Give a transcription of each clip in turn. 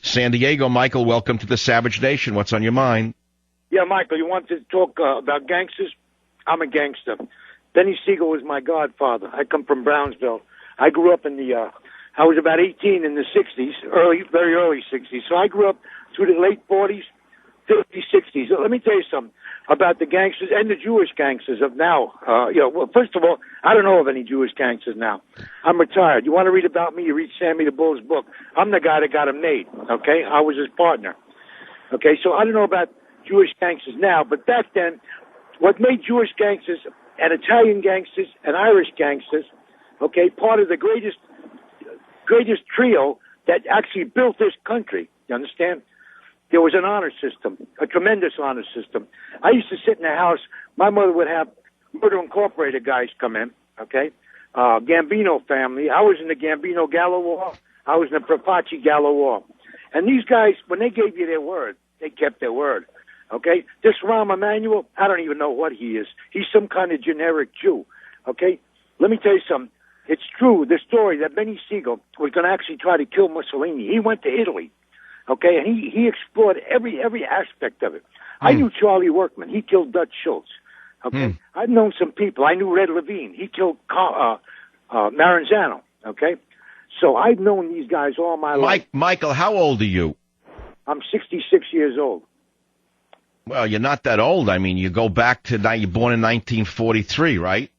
San Diego. Michael, welcome to the Savage Nation. What's on your mind? Yeah, Michael, you want to talk about gangsters? I'm a gangster. Benny Siegel was my godfather. I come from Brownsville. I grew up in I was about 18 in the 60s, very early 60s. So I grew up through the late 40s, 50s, 60s. So let me tell you something about the gangsters and the Jewish gangsters of now. Well, first of all, I don't know of any Jewish gangsters now. I'm retired. You want to read about me? You read Sammy the Bull's book. I'm the guy that got him made, okay? I was his partner. Okay, so I don't know about Jewish gangsters now, but back then, what made Jewish gangsters and Italian gangsters and Irish gangsters, okay, part of the greatest trio that actually built this country, you understand? There was an honor system, a tremendous honor system. I used to sit in the house. My mother would have Murder Incorporated guys come in, okay? Gambino family. I was in the Gambino Gallo War. I was in the Profaci Gallo War. And these guys, when they gave you their word, they kept their word, okay? This Rahm Emanuel, I don't even know what he is. He's some kind of generic Jew, okay? Let me tell you something. It's true, the story that Benny Siegel was going to actually try to kill Mussolini. He went to Italy. Okay, and he explored every aspect of it. I knew Charlie Workman. He killed Dutch Schultz. Okay, I've known some people. I knew Red Levine. He killed Maranzano. Okay, so I've known these guys all my life. Michael, how old are you? I'm 66 years old. Well, you're not that old. I mean, you go back to you're born in 1943, right?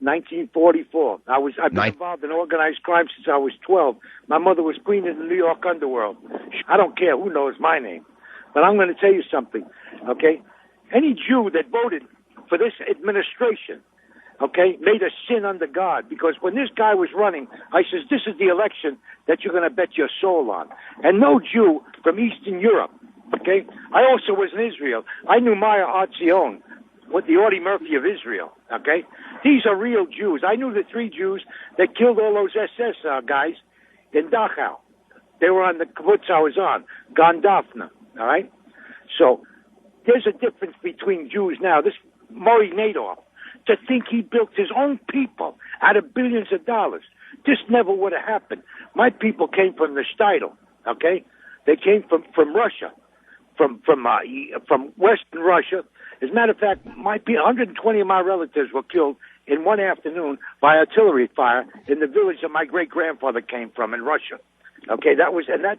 1944. I've been involved in organized crime since I was 12. My mother was queen of the New York underworld. I don't care who knows my name. But I'm going to tell you something, okay? Any Jew that voted for this administration, okay, made a sin under God. Because when this guy was running, I says, this is the election that you're going to bet your soul on. And no Jew from Eastern Europe, okay? I also was in Israel. I knew Maya Artzion, with the Audie Murphy of Israel, okay? These are real Jews. I knew the 3 Jews that killed all those SS guys in Dachau. They were on the kibbutz I was on, Gondafna, all right? So there's a difference between Jews now. This Murray Nadoff, to think he built his own people out of billions of dollars, this never would have happened. My people came from the Steidl, okay? They came from Russia, from Western Russia. As a matter of fact, 120 of my relatives were killed in one afternoon by artillery fire in the village that my great-grandfather came from in Russia. Okay, that's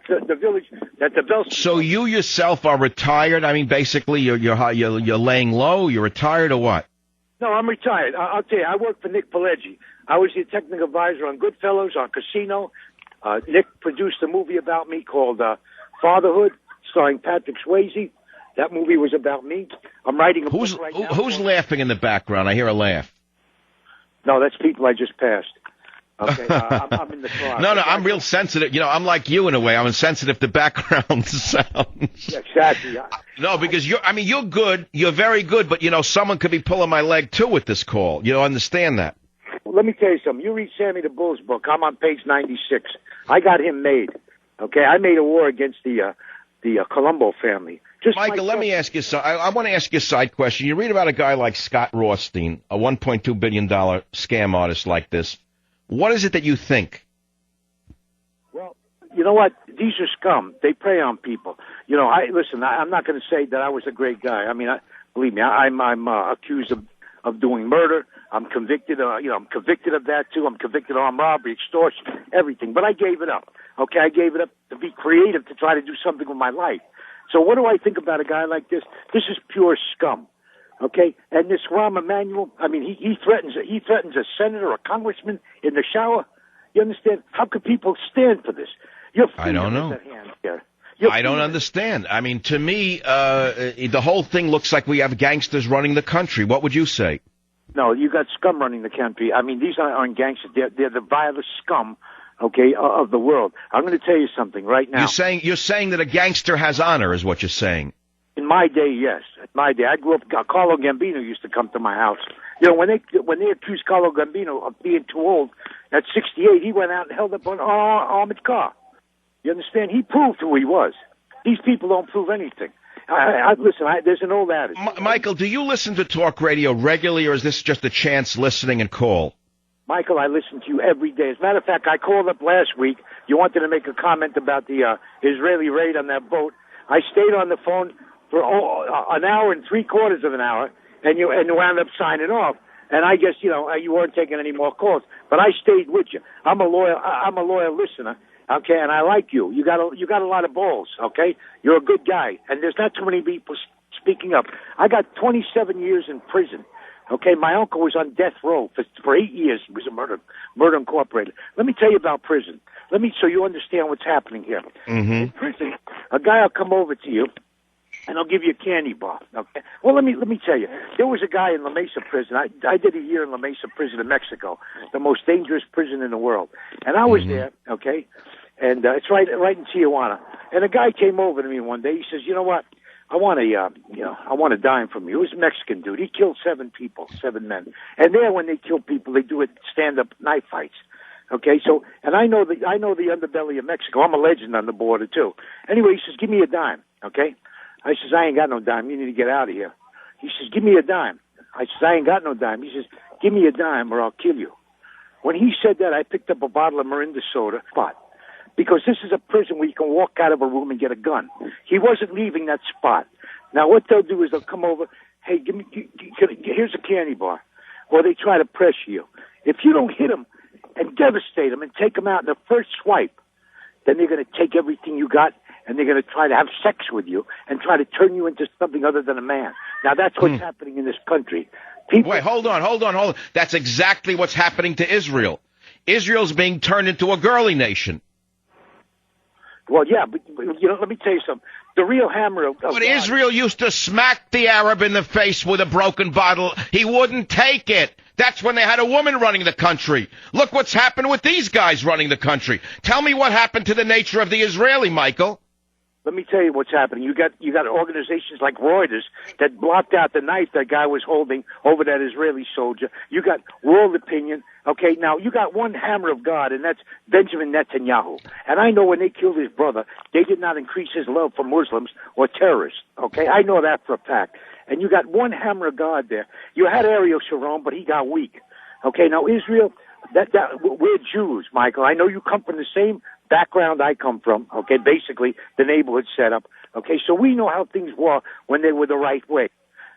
the village that the Belsky. So you yourself are retired? I mean, basically, you're laying low. You're retired or what? No, I'm retired. I'll tell you, I work for Nick Pileggi. I was the technical advisor on Goodfellas, on Casino. Nick produced a movie about me called Fatherhood, starring Patrick Swayze. That movie was about me. I'm writing a book right now. Who's laughing in the background? I hear a laugh. No, that's people I just passed. Okay, I'm in the car. No, I'm real sensitive. You know, I'm like you in a way. I'm sensitive to background sounds. Yeah, exactly. No, because you're good. You're very good, but, someone could be pulling my leg, too, with this call. You understand that. Well, let me tell you something. You read Sammy the Bull's book. I'm on page 96. I got him made. Okay, I made a war against the Colombo family. Michael, let me ask you something. I want to ask you a side question. You read about a guy like Scott Rothstein, a $1.2 billion scam artist like this. What is it that you think? Well, you know what? These are scum. They prey on people. I'm not going to say that I was a great guy. I mean, believe me, I'm accused of doing murder. I'm convicted. I'm convicted of that too. I'm convicted of armed robbery, extortion, everything. But I gave it up. Okay, I gave it up to be creative, to try to do something with my life. So what do I think about a guy like this? This is pure scum. Okay, and this Rahm Emanuel, I mean, he threatens a senator or a congressman in the shower. You understand? How could people stand for this? I don't know. I don't understand. I mean, to me, the whole thing looks like we have gangsters running the country. What would you say? No, you got scum running the country. I mean, these aren't gangsters. They're the vilest scum, okay, of the world. I'm going to tell you something right now. You're saying that a gangster has honor, is what you're saying. In my day, yes. In my day, I grew up. Carlo Gambino used to come to my house. When they accused Carlo Gambino of being too old, at 68, he went out and held up an armored car. You understand? He proved who he was. These people don't prove anything. Listen, there's an old adage. Michael, do you listen to talk radio regularly, or is this just a chance listening and call? Michael, I listen to you every day. As a matter of fact, I called up last week. You wanted to make a comment about the Israeli raid on that boat. I stayed on the phone for an hour and three-quarters of an hour, and you wound up signing off. And I guess you weren't taking any more calls, but I stayed with you. I'm a loyal listener. Okay, and I like you. You got a lot of balls. Okay, you're a good guy, and there's not too many people speaking up. I got 27 years in prison. Okay, my uncle was on death row for 8 years. He was a murder incorporated. Let me tell you about prison. So you understand what's happening here. Mm-hmm. In prison, a guy will come over to you, and I'll give you a candy bar. Okay. Well, let me tell you. There was a guy in La Mesa prison. I did a year in La Mesa prison in Mexico, the most dangerous prison in the world. And I was there. Okay, and it's right in Tijuana. And a guy came over to me one day. He says, "You know what? I want a dime from you." He was a Mexican dude. He killed 7 men. And there, when they kill people, they do it stand-up knife fights. Okay, so, and I know the underbelly of Mexico. I'm a legend on the border too. Anyway, he says, "Give me a dime." Okay. I says, "I ain't got no dime. You need to get out of here." He says, "Give me a dime." I says, "I ain't got no dime." He says, "Give me a dime or I'll kill you." When he said that, I picked up a bottle of Mirinda soda, because this is a prison where you can walk out of a room and get a gun. He wasn't leaving that spot. Now, what they'll do is they'll come over, "Hey, here's a candy bar," or they try to pressure you. If you don't hit them and devastate them and take them out in the first swipe, then they're going to take everything you got, and they're going to try to have sex with you and try to turn you into something other than a man. Now, that's what's happening in this country. Wait, hold on. That's exactly what's happening to Israel. Israel's being turned into a girly nation. Well, yeah, but let me tell you something. The real hammer of But Israel used to smack the Arab in the face with a broken bottle. He wouldn't take it. That's when they had a woman running the country. Look what's happened with these guys running the country. Tell me what happened to the nature of the Israeli, Michael. Let me tell you what's happening. You got organizations like Reuters that blocked out the knife that guy was holding over that Israeli soldier. You got world opinion. Okay, now you got one hammer of God, and that's Benjamin Netanyahu. And I know when they killed his brother, they did not increase his love for Muslims or terrorists. Okay, I know that for a fact. And you got one hammer of God there. You had Ariel Sharon, but he got weak. Okay, now Israel, we're Jews, Michael. I know you come from the same background I come from, okay, basically the neighborhood setup, okay, so we know how things were when they were the right way,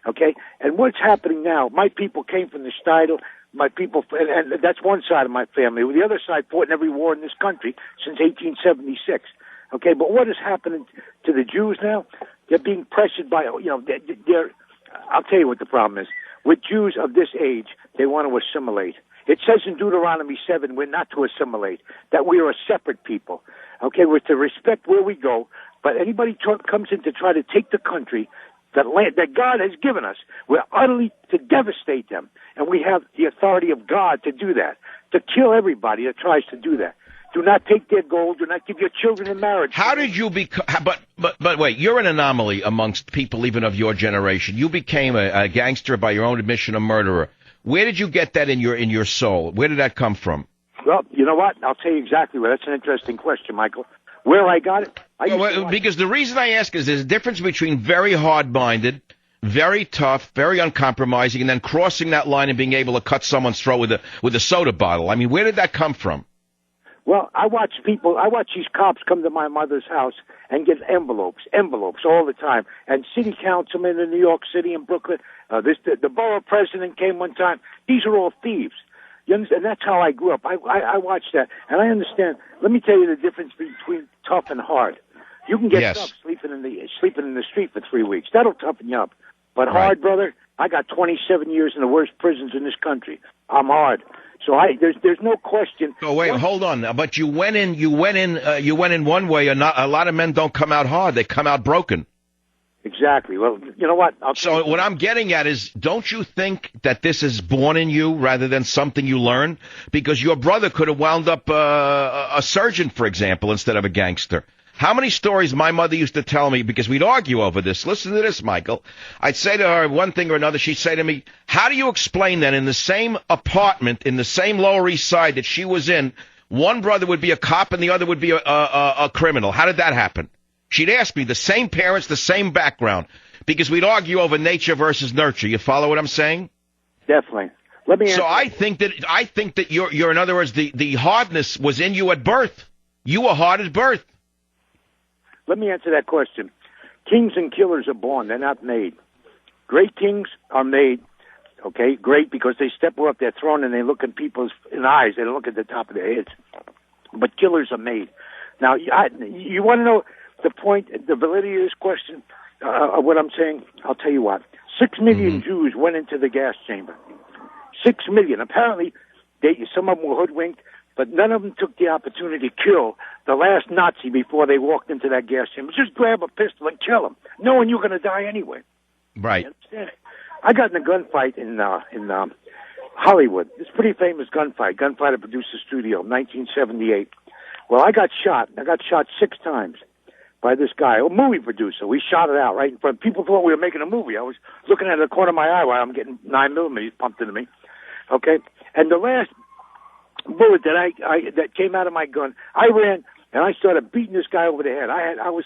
okay, and what's happening now, my people came from the Steidel, my people, and that's one side of my family, the other side fought in every war in this country since 1876, okay, but what is happening to the Jews now? They're being pressured by, I'll tell you what the problem is, with Jews of this age, they want to assimilate. It says in Deuteronomy 7, we're not to assimilate, that we are a separate people. Okay, we're to respect where we go, but anybody comes in to try to take the country, that land that God has given us, we're utterly to devastate them. And we have the authority of God to do that, to kill everybody that tries to do that. Do not take their gold. Do not give your children in marriage. How did you become? But wait, you're an anomaly amongst people even of your generation. You became a gangster by your own admission, a murderer. Where did you get that in your soul? Where did that come from? Well, you know what? I'll tell you exactly where. That's an interesting question, Michael. Where I got it? Because the reason I ask is there's a difference between very hard-minded, very tough, very uncompromising, and then crossing that line and being able to cut someone's throat with a soda bottle. I mean, where did that come from? Well, I watch these cops come to my mother's house and get envelopes all the time. And city councilmen in New York City and Brooklyn, the borough president came one time. These are all thieves. You understand? And that's how I grew up. I watched that, and I understand. Let me tell you the difference between tough and hard. You can get tough sleeping in the street for 3 weeks. That'll toughen you up. But hard, brother, I got 27 years in the worst prisons in this country. I'm hard. So there's no question. Oh wait, hold on. But you went in one way. A lot of men don't come out hard. They come out broken. Exactly. Well, you know what? So what I'm getting at is, don't you think that this is born in you rather than something you learn? Because your brother could have wound up a surgeon, for example, instead of a gangster. How many stories my mother used to tell me, because we'd argue over this. Listen to this, Michael. I'd say to her one thing or another. She'd say to me, how do you explain that in the same apartment, in the same Lower East Side that she was in, one brother would be a cop and the other would be a criminal? How did that happen? She'd ask me, the same parents, the same background, because we'd argue over nature versus nurture. You follow what I'm saying? Definitely. Let me answer. So I think that you're in other words, the hardness was in you at birth. You were hard at birth. Let me answer that question. Kings and killers are born; they're not made. Great kings are made. Okay, great because they step off their throne and they look in people's eyes. They don't look at the top of their heads. But killers are made. Now, you want to know the point, the validity of this question, of what I'm saying? I'll tell you what. 6 million Jews went into the gas chamber. 6 million. Apparently, some of them were hoodwinked, but none of them took the opportunity to kill the last Nazi before they walked into that gas chamber. Just grab a pistol and kill him, knowing you're going to die anyway. Right. You understand? I got in a gunfight in Hollywood. It's a pretty famous gunfight. Gunfighter Producer Studio, 1978. Well, I got shot. I got shot 6 times by this guy, a movie producer. We shot it out right in front. People thought we were making a movie. I was looking at the corner of my eye while I'm getting 9mm pumped into me. Okay? And the last bullet that came out of my gun, I ran and I started beating this guy over the head. I was